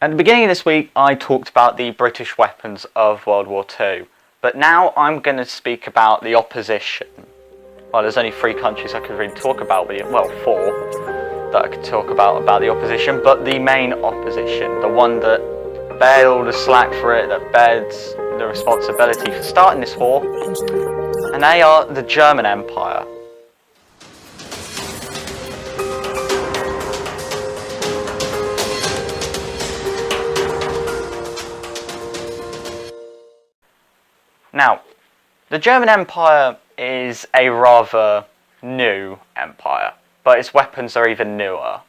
At the beginning of this week, I talked about the British weapons of World War II, but now I'm going to speak about the opposition. Well, there's only 3 countries I could really talk about, well, 4 that I could talk about the opposition, but the main opposition, the one that bared all the slack for it, that bears the responsibility for starting this war, and they are the German Empire. Now, the German Empire is a rather new empire, but its weapons are even newer.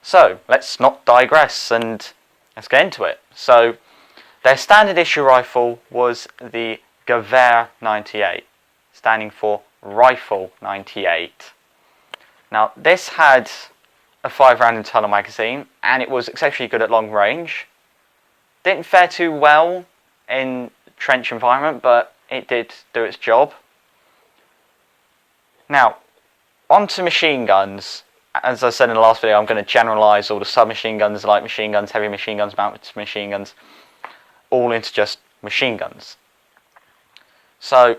So, let's not digress and let's get into it. So, their standard issue rifle was the Gewehr 98, standing for Rifle 98. Now, this had a 5-round internal magazine, and it was exceptionally good at long range. Didn't fare too well in trench environment, but it did do its job. Now, on to machine guns. As I said in the last video, I'm going to generalise all the submachine guns, light machine guns, heavy machine guns, mounted machine guns, all into just machine guns. So,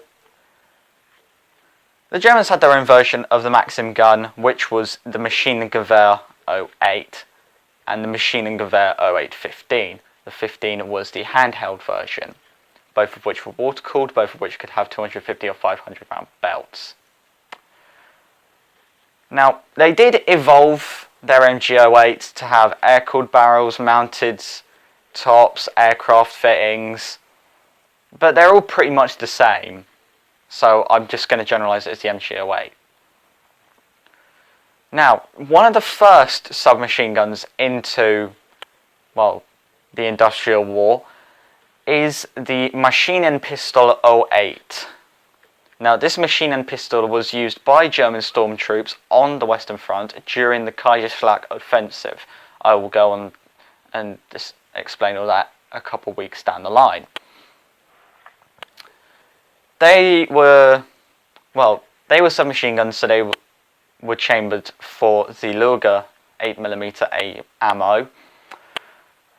the Germans had their own version of the Maxim gun, which was the Maschinengewehr 08 and the Maschinengewehr 0815. The 15 was the handheld version, both of which were water-cooled, both of which could have 250 or 500 round belts. Now, they did evolve their MG08 to have air-cooled barrels, mounted tops, aircraft fittings, but they're all pretty much the same, so I'm just going to generalise it as the MG08. Now, one of the first submachine guns into, well, the Industrial War is the Maschinenpistole 08. Now, this Maschinenpistole was used by German stormtroops on the Western Front during the Kaiserschlacht offensive. I will go on and just explain all that a couple of weeks down the line. They were submachine guns, so they were chambered for the Luger 8mm ammo.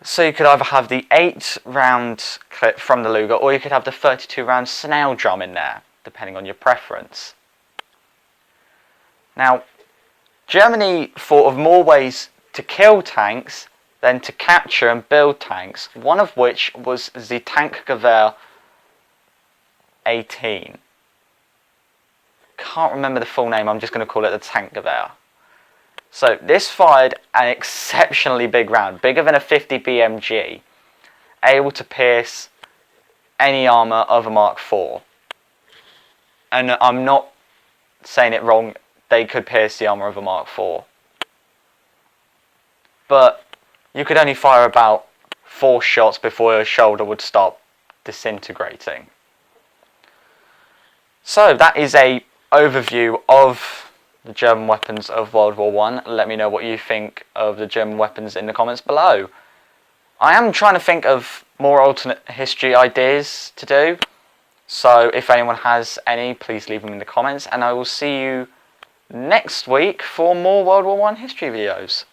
So you could either have the 8-round clip from the Luger, or you could have the 32-round snail drum in there, depending on your preference. Now, Germany thought of more ways to kill tanks than to capture and build tanks, one of which was the Tankgewehr 18. Can't remember the full name, I'm just going to call it the Tankgewehr. So this fired an exceptionally big round, bigger than a 50 BMG, able to pierce any armour of a Mark IV. And I'm not saying it wrong, they could pierce the armour of a Mark IV. But you could only fire about 4 shots before your shoulder would stop disintegrating. So that is an overview of the German weapons of World War I. Let me know what you think of the German weapons in the comments below. I am trying to think of more alternate history ideas to do, so if anyone has any, please leave them in the comments, and I will see you next week for more World War I history videos.